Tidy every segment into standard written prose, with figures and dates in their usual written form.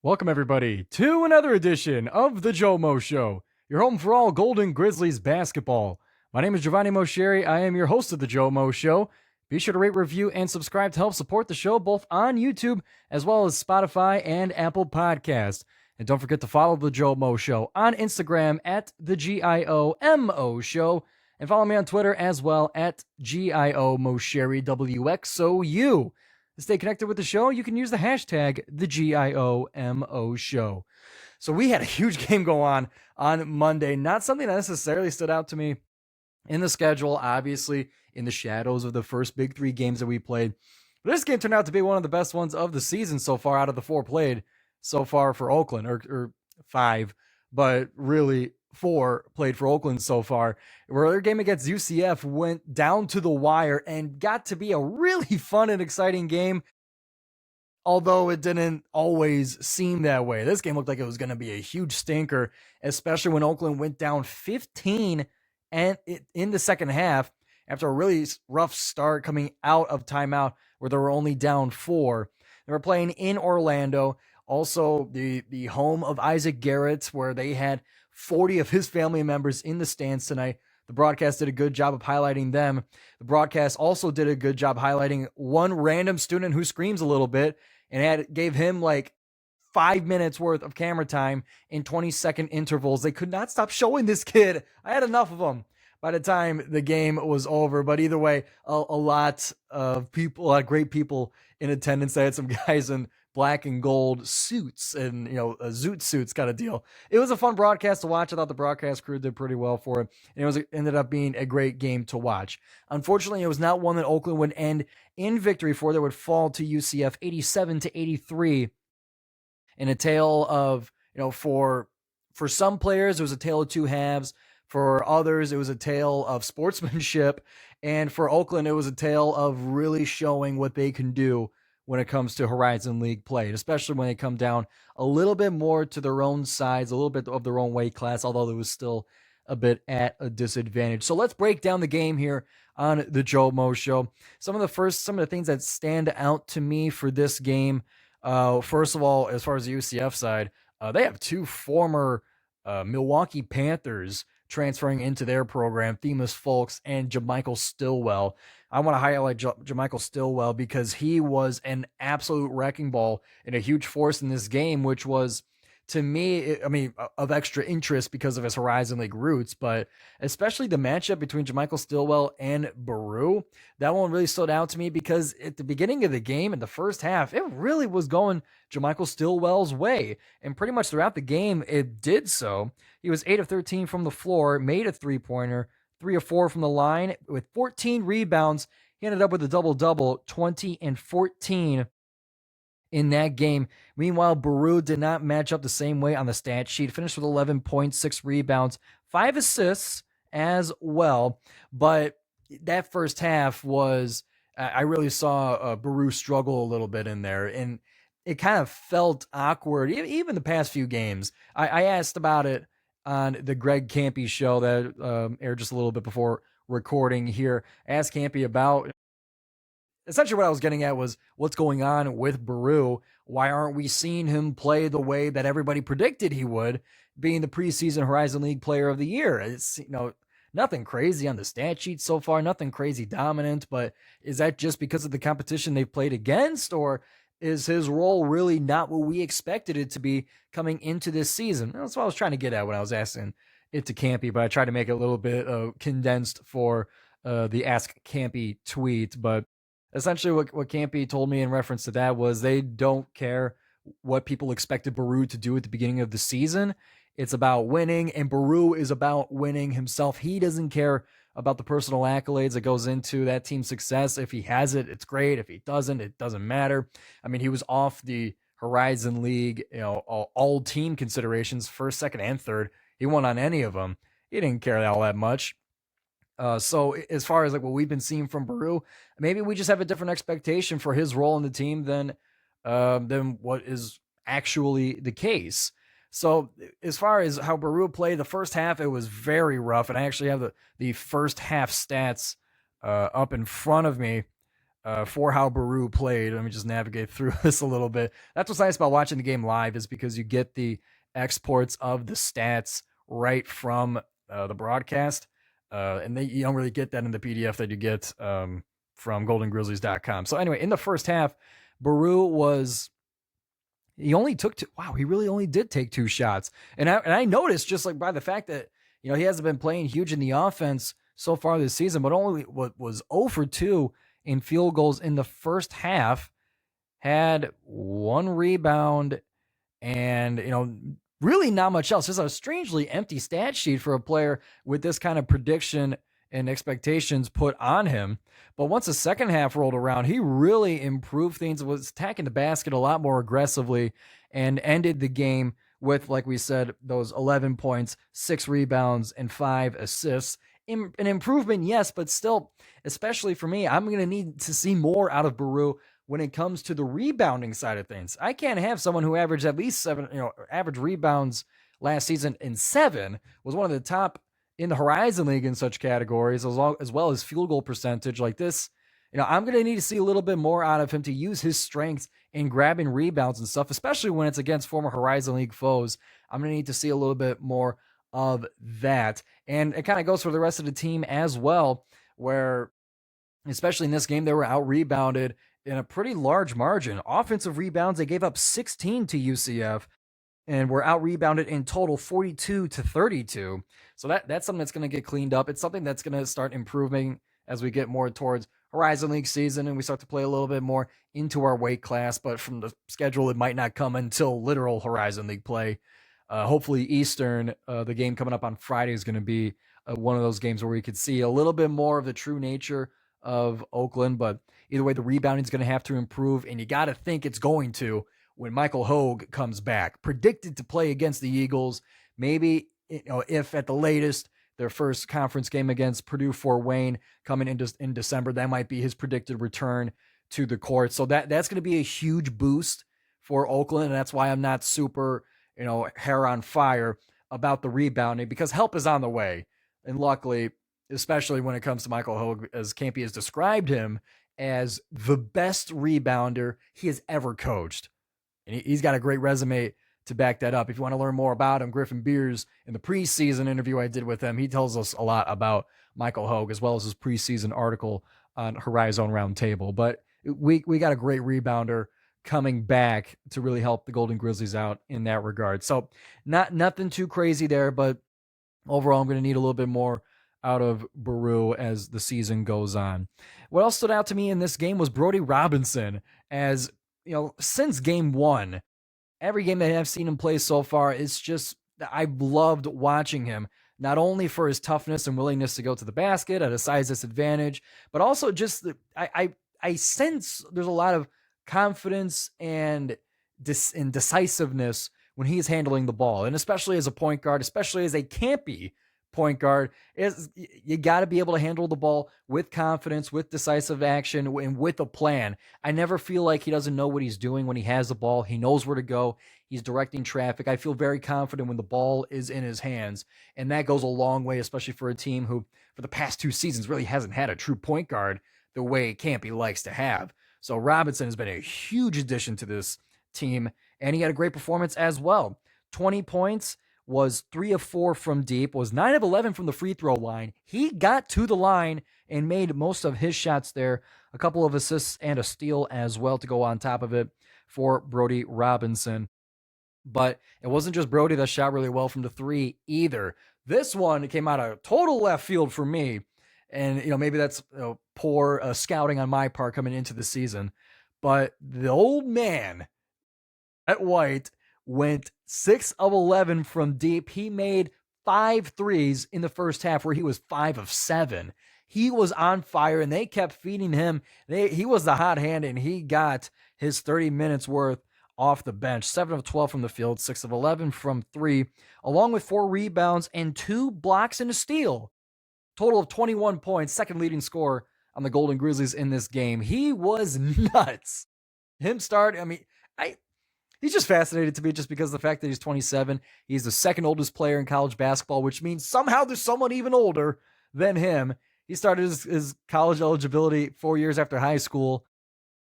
Welcome, everybody, to another edition of the GioMoShow, your home for all Golden Grizzlies basketball. My name is Giovanni Moceri. I am your host of the GioMoShow. Be sure to rate, review, and subscribe to help support the show both on YouTube as well as Spotify and Apple Podcasts. And don't forget to follow the GioMoShow on Instagram at the GioMo Show and follow me on Twitter as well at GioMoSherry, WXOU. To stay connected with the show, you can use the hashtag the GioMo Show. So we had a huge game go on Monday. Not something that necessarily stood out to me in the schedule, obviously in the shadows of the first big three games that we played. But this game turned out to be one of the best ones of the season so far out of the four played so far for Oakland, or five, but really four played for Oakland so far, where their game against UCF went down to the wire and got to be a really fun and exciting game, although it didn't always seem that way. This game looked like it was going to be a huge stinker, especially when Oakland went down 15 and in the second half after a really rough start coming out of timeout where they were only down 4. They were playing in Orlando, also the home of Isaac Garrett, where they had 40 of his family members in the stands tonight. The broadcast did a good job of highlighting them. The broadcast also did a good job highlighting one random student who screams a little bit and gave him like 5 minutes worth of camera time in 20-second intervals. They could not stop showing this kid. I had enough of them by the time the game was over. But either way, a lot of people, a lot of great people in attendance. I had some guys in black and gold suits and, zoot suits kind of deal. It was a fun broadcast to watch. I thought the broadcast crew did pretty well for it. And it ended up being a great game to watch. Unfortunately, it was not one that Oakland would end in victory for. That would fall to UCF 87-83 in a tale of, for some players, it was a tale of two halves. For others, it was a tale of sportsmanship. And for Oakland, it was a tale of really showing what they can do when it comes to Horizon League play, especially when they come down a little bit more to their own size, a little bit of their own weight class, although it was still a bit at a disadvantage. So let's break down the game here on the GioMoShow. Some of the things that stand out to me for this game. First of all, as far as the UCF side, they have two former Milwaukee Panthers transferring into their program, Themus Folks and JaMychal Stillwell. I want to highlight JaMychal Stillwell because he was an absolute wrecking ball and a huge force in this game, which was, to me, of extra interest because of his Horizon League roots, but especially the matchup between JaMychal Stillwell and Baru. That one really stood out to me because at the beginning of the game, in the first half, it really was going JaMychal Stillwell's way. And pretty much throughout the game, it did so. He was 8 of 13 from the floor, made a three-pointer, 3 of 4 from the line with 14 rebounds. He ended up with a double-double, 20 and 14 in that game. Meanwhile, Baru did not match up the same way on the stat sheet. Finished with 11 points, 6 rebounds, 5 assists as well. But that first half was, I really saw Baru struggle a little bit in there. And it kind of felt awkward, even the past few games. I asked about it on the Greg Campy show that aired just a little bit before recording here. I asked Campy about, essentially what I was getting at was what's going on with Baru. Why aren't we seeing him play the way that everybody predicted he would, being the preseason Horizon League Player of the Year? It's, nothing crazy on the stat sheet so far, nothing crazy dominant, but is that just because of the competition they've played against, or is his role really not what we expected it to be coming into this season? That's what I was trying to get at when I was asking it to Campy, but I tried to make it a little bit condensed for the Ask Campy tweet. But essentially what Campy told me in reference to that was they don't care what people expected Baru to do at the beginning of the season. It's about winning, and Baru is about winning himself. He doesn't care about the personal accolades that goes into that team's success. If he has it, it's great. If he doesn't, it doesn't matter. I mean, he was off the Horizon League, all team considerations, first, second, and third. He won on any of them. He didn't care all that much. So as far as like what we've been seeing from Baru, maybe we just have a different expectation for his role in the team than what is actually the case. So as far as how Baru played, the first half, it was very rough. And I actually have the first half stats up in front of me. for how Baru played. Let me just navigate through this a little bit. That's what's nice about watching the game live is because you get the exports of the stats right from the broadcast. And you don't really get that in the PDF that you get from GoldenGrizzlies.com. So anyway, in the first half, Baru was he only took two. Wow, he really only did take 2 shots. And I noticed just like by the fact that he hasn't been playing huge in the offense so far this season, but only was 0 for 2 in field goals in the first half. Had 1 rebound, and really not much else. Just a strangely empty stat sheet for a player with this kind of prediction and expectations put on him. But once the second half rolled around, he really improved things, was attacking the basket a lot more aggressively, and ended the game with, like we said, those 11 points, 6 rebounds, and 5 assists. An improvement, yes, but still, especially for me, I'm going to need to see more out of Baru when it comes to the rebounding side of things. I can't have someone who averaged at least 7, average rebounds last season in 7, was one of the top in the Horizon League in such categories, as well as field goal percentage like this. I'm going to need to see a little bit more out of him to use his strengths in grabbing rebounds and stuff, especially when it's against former Horizon League foes. I'm going to need to see a little bit more of that. And it kind of goes for the rest of the team as well, where, especially in this game, they were out-rebounded in a pretty large margin. Offensive rebounds, they gave up 16 to UCF, and were out-rebounded in total 42-32. So that's something that's going to get cleaned up. It's something that's going to start improving as we get more towards Horizon League season and we start to play a little bit more into our weight class. But from the schedule, it might not come until literal Horizon League play. Hopefully Eastern, the game coming up on Friday, is going to be one of those games where we could see a little bit more of the true nature of Oakland. But either way, the rebounding is going to have to improve, and you got to think it's going to when Michael Hogue comes back. Predicted to play against the Eagles. Maybe, if at the latest, their first conference game against Purdue Fort Wayne coming in December, that might be his predicted return to the court. So that's going to be a huge boost for Oakland, and that's why I'm not super, hair on fire about the rebounding, because help is on the way. And luckily, especially when it comes to Michael Hogue, as Campy has described him as the best rebounder he has ever coached. And he's got a great resume to back that up. If you want to learn more about him, Griffin Beers, in the preseason interview I did with him, he tells us a lot about Michael Hogue, as well as his preseason article on Horizon Roundtable. But we got a great rebounder coming back to really help the Golden Grizzlies out in that regard. So nothing too crazy there, but overall I'm going to need a little bit more out of Baru as the season goes on. What else stood out to me in this game was Brody Robinson. As since game 1, every game that I've seen him play so far, it's just, I've loved watching him, not only for his toughness and willingness to go to the basket at a size disadvantage, but also just I sense there's a lot of confidence and decisiveness when he's handling the ball, and especially as a point guard, especially as a campy point guard, is you got to be able to handle the ball with confidence, with decisive action, and with a plan. I never feel like he doesn't know what he's doing when he has the ball. He knows where to go. He's directing traffic. I feel very confident when the ball is in his hands, and that goes a long way, especially for a team who, for the past 2 seasons, really hasn't had a true point guard the way Campy likes to have. So Robinson has been a huge addition to this team, and he had a great performance as well. 20 points, was 3 of 4 from deep, was 9 of 11 from the free throw line. He got to the line and made most of his shots there. A couple of assists and a steal as well to go on top of it for Brody Robinson. But it wasn't just Brody that shot really well from the 3 either. This one came out of total left field for me. And, maybe that's poor scouting on my part coming into the season. But the old man at White went 6 of 11 from deep. He made 5 threes in the first half, where he was 5 of 7. He was on fire, and they kept feeding him. He was the hot hand, and he got his 30 minutes worth off the bench. 7 of 12 from the field, 6 of 11 from 3, along with 4 rebounds and 2 blocks and a steal. Total of 21 points, second leading scorer on the Golden Grizzlies in this game. He was nuts. He's just fascinated to me just because of the fact that he's 27. He's the second oldest player in college basketball, which means somehow there's someone even older than him. He started his college eligibility 4 years after high school,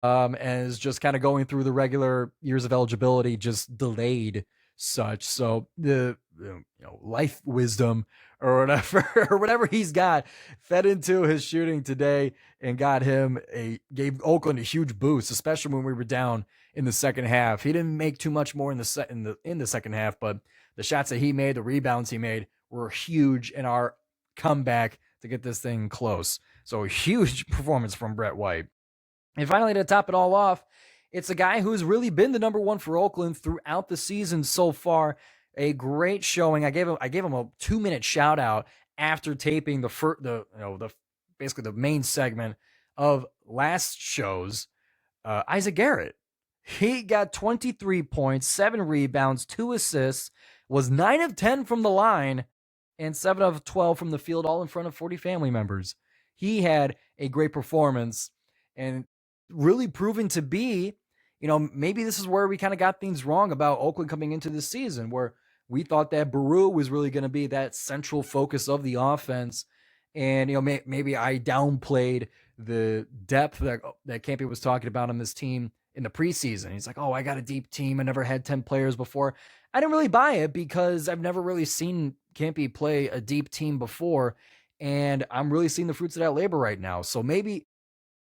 and is just kind of going through the regular years of eligibility, just delayed such. So the life wisdom or whatever or whatever he's got fed into his shooting today and gave Oakland a huge boost, especially when we were down in the second half. He didn't make too much more in the second half, but the shots that he made, the rebounds he made were huge in our comeback to get this thing close. So a huge performance from Brett White. And finally, to top it all off, it's a guy who's really been the number one for Oakland throughout the season so far. A great showing. I gave him a 2-minute shout out after taping basically the main segment of last show's Isaac Garrett. He got 23 points, 7 rebounds, 2 assists, was 9 of 10 from the line, and 7 of 12 from the field, all in front of 40 family members. He had a great performance and really proven to be, maybe this is where we kind of got things wrong about Oakland coming into this season, where we thought that Baru was really going to be that central focus of the offense. And, maybe I downplayed the depth that Campy was talking about on this team in the preseason. He's like, oh, I got a deep team. I never had 10 players before. I didn't really buy it because I've never really seen Campy play a deep team before. And I'm really seeing the fruits of that labor right now. So maybe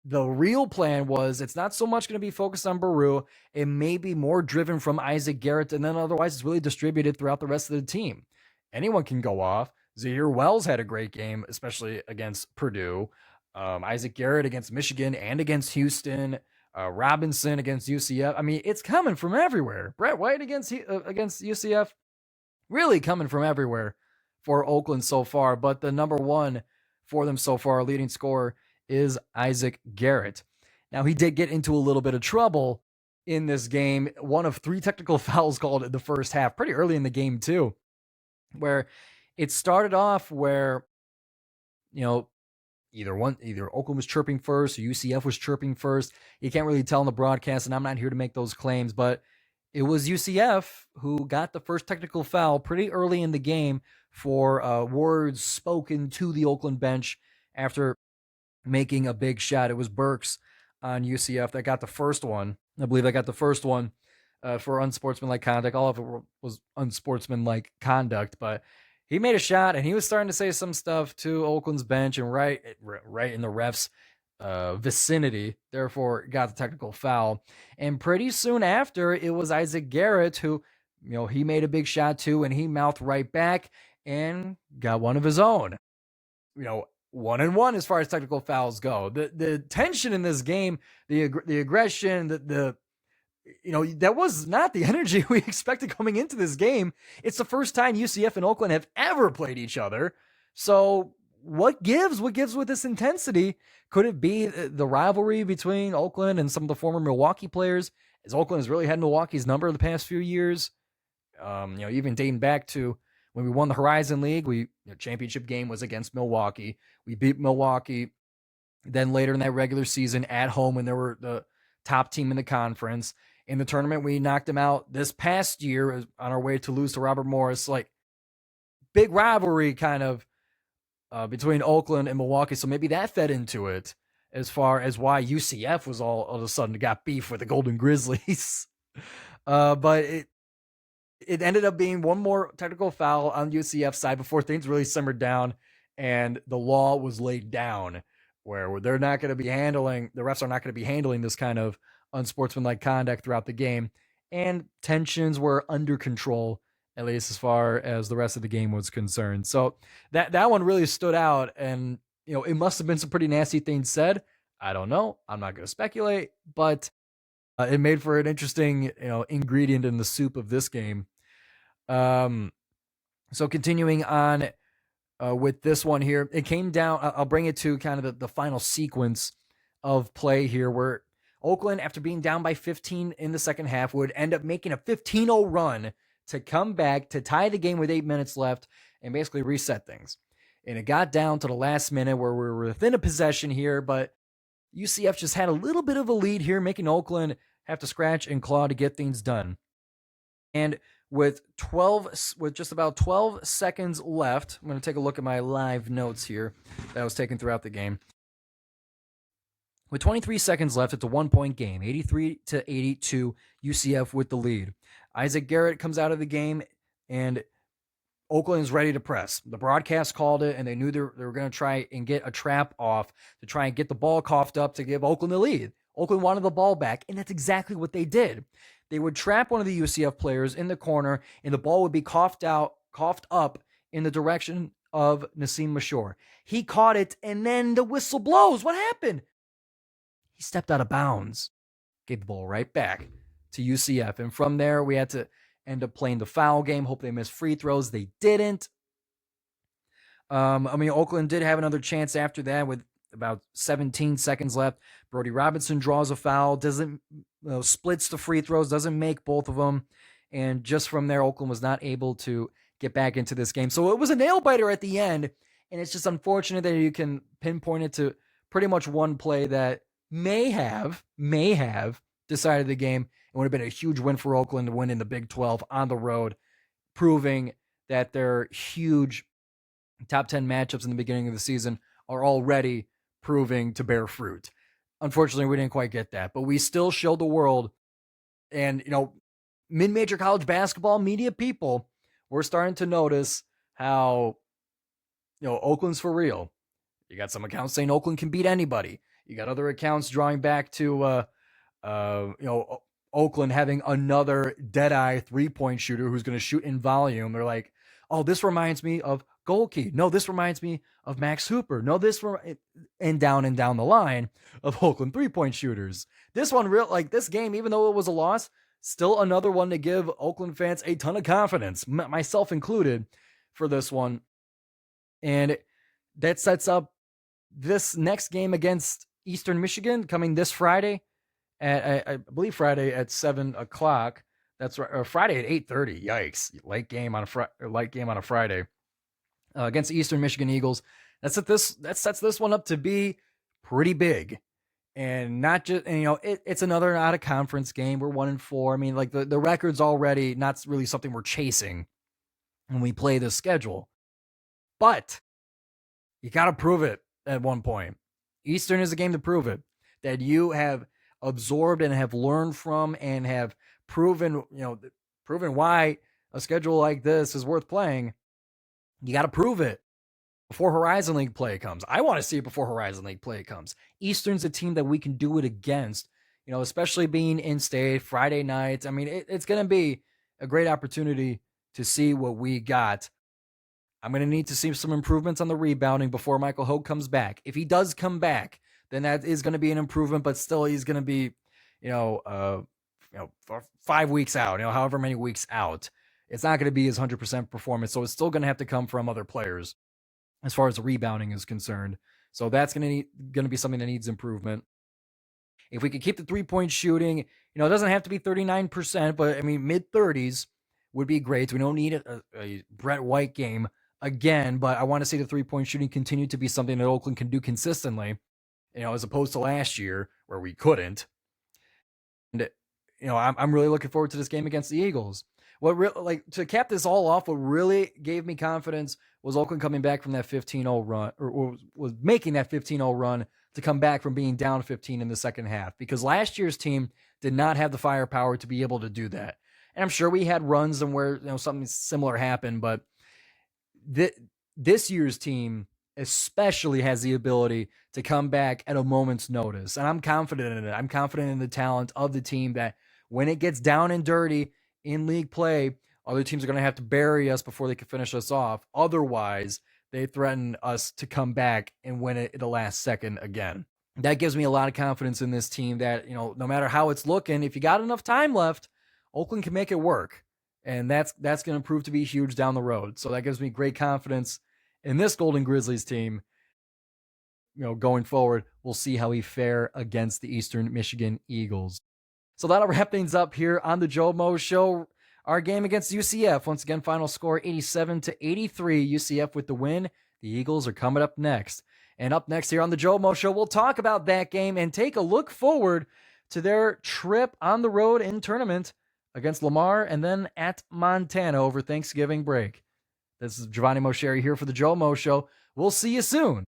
the real plan was it's not so much going to be focused on Baru. It may be more driven from Isaac Garrett, and then otherwise it's really distributed throughout the rest of the team. Anyone can go off. Zahir Wells had a great game, especially against Purdue. Isaac Garrett against Michigan and against Houston. Robinson against UCF. I mean, it's coming from everywhere. Brett White against UCF, really coming from everywhere for Oakland so far. But the number one for them so far, leading scorer, is Isaac Garrett. Now, he did get into a little bit of trouble in this game. One of 3 technical fouls called in the first half, pretty early in the game too, where it started off where, either Oakland was chirping first or UCF was chirping first. You can't really tell in the broadcast, and I'm not here to make those claims, but it was UCF who got the first technical foul pretty early in the game for words spoken to the Oakland bench after making a big shot. It was Burks on UCF that got the first one. I believe I got the first one for unsportsmanlike conduct. All of it was unsportsmanlike conduct, but he made a shot and he was starting to say some stuff to Oakland's bench and right in the ref's vicinity, therefore got the technical foul. And pretty soon after, it was Isaac Garrett who, he made a big shot too, and he mouthed right back and got one of his own. 1-1 as far as technical fouls go. The tension in this game, the aggression, that was not the energy we expected coming into this game. It's the first time UCF and Oakland have ever played each other. So what gives with this intensity? Could it be the rivalry between Oakland and some of the former Milwaukee players, as Oakland has really had Milwaukee's number the past few years? Even dating back to when we won the Horizon League, championship game was against Milwaukee. We beat Milwaukee. Then later in that regular season at home, when they were the top team in the conference, in the tournament, we knocked them out this past year on our way to lose to Robert Morris. Like, big rivalry kind of between Oakland and Milwaukee. So maybe that fed into it as far as why UCF was all of a sudden got beef with the Golden Grizzlies. But it ended up being one more technical foul on UCF side before things really simmered down and the law was laid down, where they're not going to be handling, the refs are not going to be handling this kind of unsportsmanlike conduct throughout the game. And tensions were under control, at least as far as the rest of the game was concerned. So that one really stood out, and it must have been some pretty nasty things said. I don't know. I'm not going to speculate, but it made for an interesting, ingredient in the soup of this game. So continuing on with this one here, it came down. I'll bring it to kind of the final sequence of play here, where Oakland, after being down by 15 in the second half, would end up making a 15-0 run to come back to tie the game with 8 minutes left and basically reset things. And it got down to the last minute where we were within a possession here, but UCF just had a little bit of a lead here, making Oakland have to scratch and claw to get things done. And with just about 12 seconds left, I'm going to take a look at my live notes here that I was taking throughout the game. With 23 seconds left, it's a 1-point game, 83-82, UCF with the lead. Isaac Garrett comes out of the game, and Oakland is ready to press. The broadcast called it, and they knew they were going to try and get a trap off to try and get the ball coughed up to give Oakland the lead. Oakland wanted the ball back, and that's exactly what they did. They would trap one of the UCF players in the corner, and the ball would be coughed up in the direction of Nassim Mashor. He caught it, and then the whistle blows. What happened? He stepped out of bounds, gave the ball right back to UCF. And from there, we had to end up playing the foul game. Hope they missed free throws. They didn't. Oakland did have another chance after that with about 17 seconds left. Brody Robinson draws a foul, splits the free throws, doesn't make both of them. And just from there, Oakland was not able to get back into this game. So it was a nail biter at the end. And it's just unfortunate that you can pinpoint it to pretty much one play that may have decided the game. It would have been a huge win for Oakland to win in the Big 12 on the road, proving that their huge top 10 matchups in the beginning of the season are already proving to bear fruit. Unfortunately, we didn't quite get that, but we still showed the world. And, mid-major college basketball media people were starting to notice how, Oakland's for real. You got some accounts saying Oakland can beat anybody. You got other accounts drawing back to, Oakland having another dead-eye three-point shooter who's going to shoot in volume. They're like, oh, this reminds me of Golke. No, this reminds me of Max Hooper. No, and down the line of Oakland three-point shooters. This one, this game, even though it was a loss, still another one to give Oakland fans a ton of confidence, myself included, for this one. And that sets up this next game against Eastern Michigan coming this Friday I believe Friday at 7:00. That's right. Or Friday at 8:30. Yikes! Late game on a Friday against the Eastern Michigan Eagles. That sets this one up to be pretty big, and not just it's another out of conference game. We're 1-4. I mean, like the record's already not really something we're chasing when we play this schedule, but you got to prove it at one point. Eastern is a game to prove it, that you have absorbed and have learned from and have proven why a schedule like this is worth playing. You got to prove it before Horizon League play comes. I want to see it before Horizon League play comes. Eastern's a team that we can do it against, especially being in state Friday nights. I mean, it's going to be a great opportunity to see what we got. I'm going to need to see some improvements on the rebounding before Michael Hogue comes back. If he does come back, then that is going to be an improvement, but still he's going to be, 5 weeks out, however many weeks out. It's not going to be his 100% performance, so it's still going to have to come from other players as far as the rebounding is concerned. So that's going to be something that needs improvement. If we could keep the three-point shooting, it doesn't have to be 39%, but I mean, mid-30s would be great. We don't need a Brett White game again, but I want to see the three-point shooting continue to be something that Oakland can do consistently, as opposed to last year where we couldn't. And, I'm really looking forward to this game against the Eagles. To cap this all off, what really gave me confidence was Oakland coming back from that 15-0 run, or was making that 15-0 run to come back from being down 15 in the second half, because last year's team did not have the firepower to be able to do that. And I'm sure we had runs and where something similar happened, but this year's team especially has the ability to come back at a moment's notice. And I'm confident in it. I'm confident in the talent of the team that when it gets down and dirty in league play, other teams are going to have to bury us before they can finish us off. Otherwise, they threaten us to come back and win it at the last second again. That gives me a lot of confidence in this team that, no matter how it's looking, if you got enough time left, Oakland can make it work. And that's going to prove to be huge down the road. So that gives me great confidence in this Golden Grizzlies team. Going forward, we'll see how we fare against the Eastern Michigan Eagles. So that'll wrap things up here on the GioMoShow. Our game against UCF, once again, final score 87-83. UCF with the win. The Eagles are coming up next. And up next here on the GioMoShow, we'll talk about that game and take a look forward to their trip on the road in tournament against Lamar, and then at Montana over Thanksgiving break. This is Giovanni Moceri here for the Joe Mo Show. We'll see you soon.